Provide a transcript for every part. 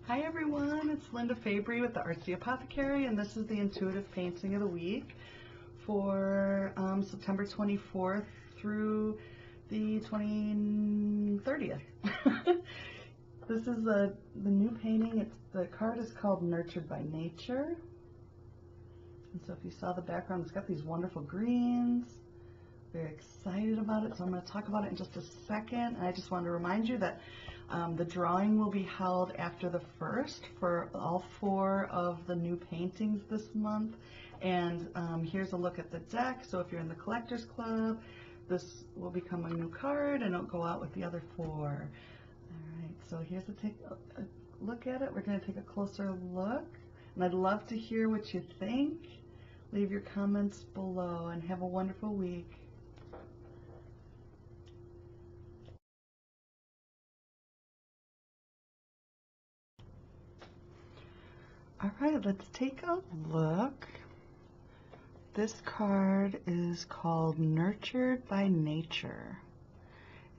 Hi everyone, it's Linda Fabry with the Artsy Apothecary, and this is the intuitive painting of the week for September 24th through the 30th. This is the new painting. The card is called Nurtured by Nature. And so if you saw the background, it's got these wonderful greens. Very excited about it, so I'm going to talk about it in just a second. And I just wanted to remind you that the drawing will be held after the 1st for all 4 of the new paintings this month. And here's a look at the deck. So if you're in the Collectors Club, this will become a new card and it'll go out with the other 4. All right, so here's a look at it. We're going to take a closer look. And I'd love to hear what you think. Leave your comments below and have a wonderful week. All right, let's take a look. This card is called Nurtured by Nature.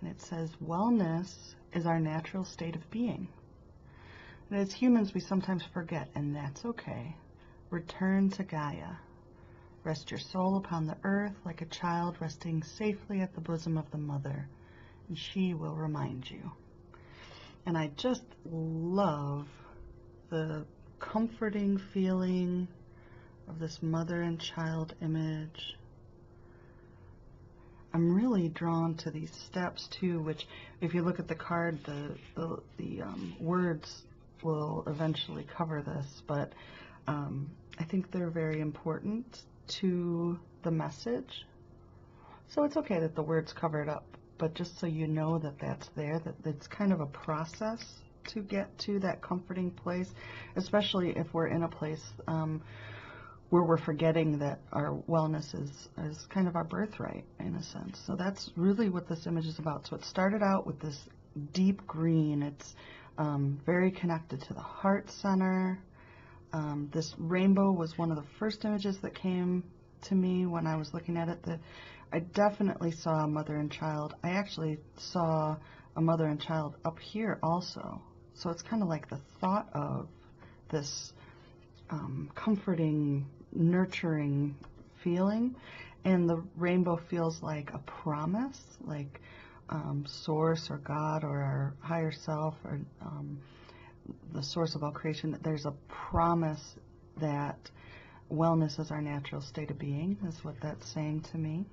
And it says, wellness is our natural state of being. And as humans, we sometimes forget, and that's okay. Return to Gaia. Rest your soul upon the earth like a child resting safely at the bosom of the mother, and she will remind you. And I just love the comforting feeling of this mother and child image. I'm really drawn to these steps too, which if you look at the card, the words will eventually cover this, but I think they're very important to the message. So it's okay that the words cover it up, but just so you know that that's there, that it's kind of a process to get to that comforting place, especially if we're in a place where we're forgetting that our wellness is kind of our birthright in a sense. So that's really what this image is about. So it started out with this deep green. It's very connected to the heart center. This rainbow was one of the first images that came to me when I was looking at it. I definitely saw a mother and child. I actually saw a mother and child up here also. So it's kind of like the thought of this comforting, nurturing feeling. And the rainbow feels like a promise, like Source or God or our higher self or the source of all creation, that there's a promise that wellness is our natural state of being, is what that's saying to me.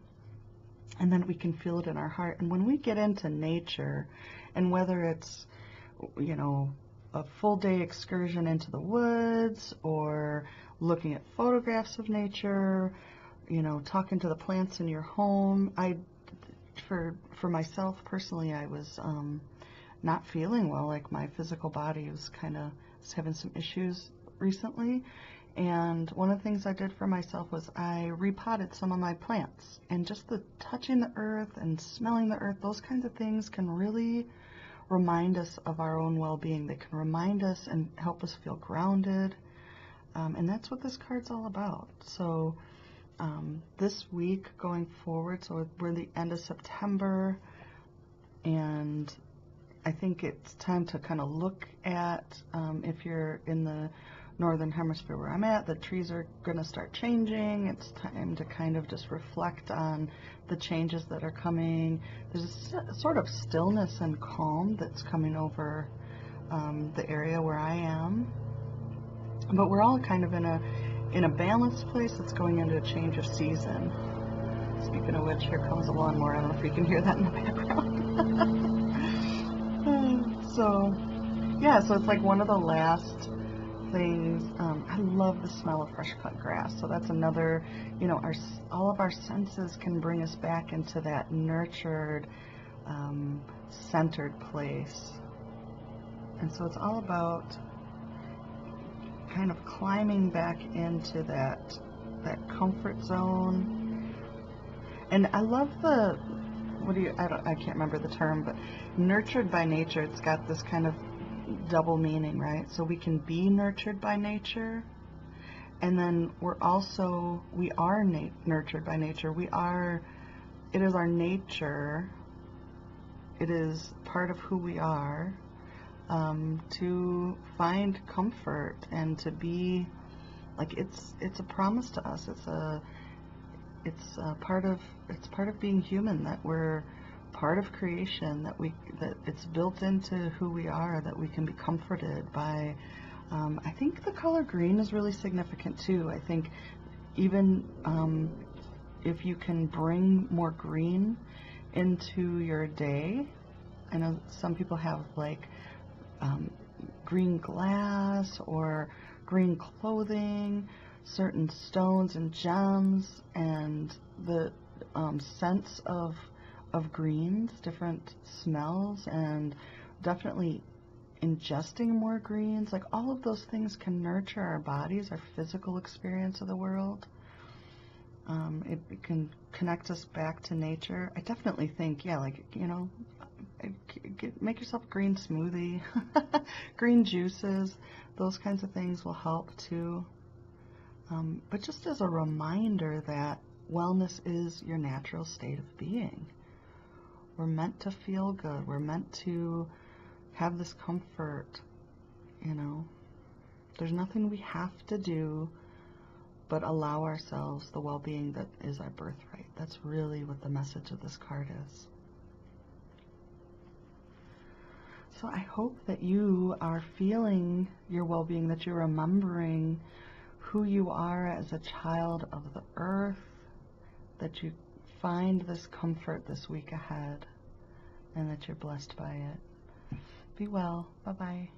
And then we can feel it in our heart. And when we get into nature, and whether it's, you know, a full day excursion into the woods or looking at photographs of nature, you know, talking to the plants in your home, for myself personally, I was not feeling well. Like my physical body was having some issues recently. And one of the things I did for myself was I repotted some of my plants. And just the touching the earth and smelling the earth, those kinds of things can really remind us of our own well-being. They can remind us and help us feel grounded. And that's what this card's all about. So this week going forward, so we're the end of September, and I think it's time to kind of look at, if you're in the northern hemisphere where I'm at, the trees are going to start changing. It's time to kind of just reflect on the changes that are coming. There's a sort of stillness and calm that's coming over the area where I am. But we're all kind of in a balanced place that's going into a change of season. Speaking of which, here comes a lawnmower. I don't know if you can hear that in the background. So, yeah, so it's like one of the last things. I love the smell of fresh cut grass. So that's another, you know, all of our senses can bring us back into that nurtured, centered place. And so it's all about kind of climbing back into that comfort zone. And I love I can't remember the term, but nurtured by nature, it's got this kind of double meaning, right? So we can be nurtured by nature, and then we are nurtured by nature. It is our nature. It is part of who we are. to find comfort and to be like it's a promise to us. It's part of being human, that we're part of creation, that it's built into who we are, that we can be comforted by. I think the color green is really significant too. I think even if you can bring more green into your day. I know some people have like green glass or green clothing, certain stones and gems, and the scents of greens, different smells, and definitely ingesting more greens. Like all of those things can nurture our bodies, our physical experience of the world. It can connect us back to nature. I definitely think, yeah, like, you know, make yourself a green smoothie, green juices, those kinds of things will help too. But just as a reminder that wellness is your natural state of being. We're meant to feel good. We're meant to have this comfort, you know. There's nothing we have to do but allow ourselves the well-being that is our birthright. That's really what the message of this card is. So I hope that you are feeling your well-being, that you're remembering who you are as a child of the earth, that you find this comfort this week ahead, and that you're blessed by it. Be well. Bye-bye.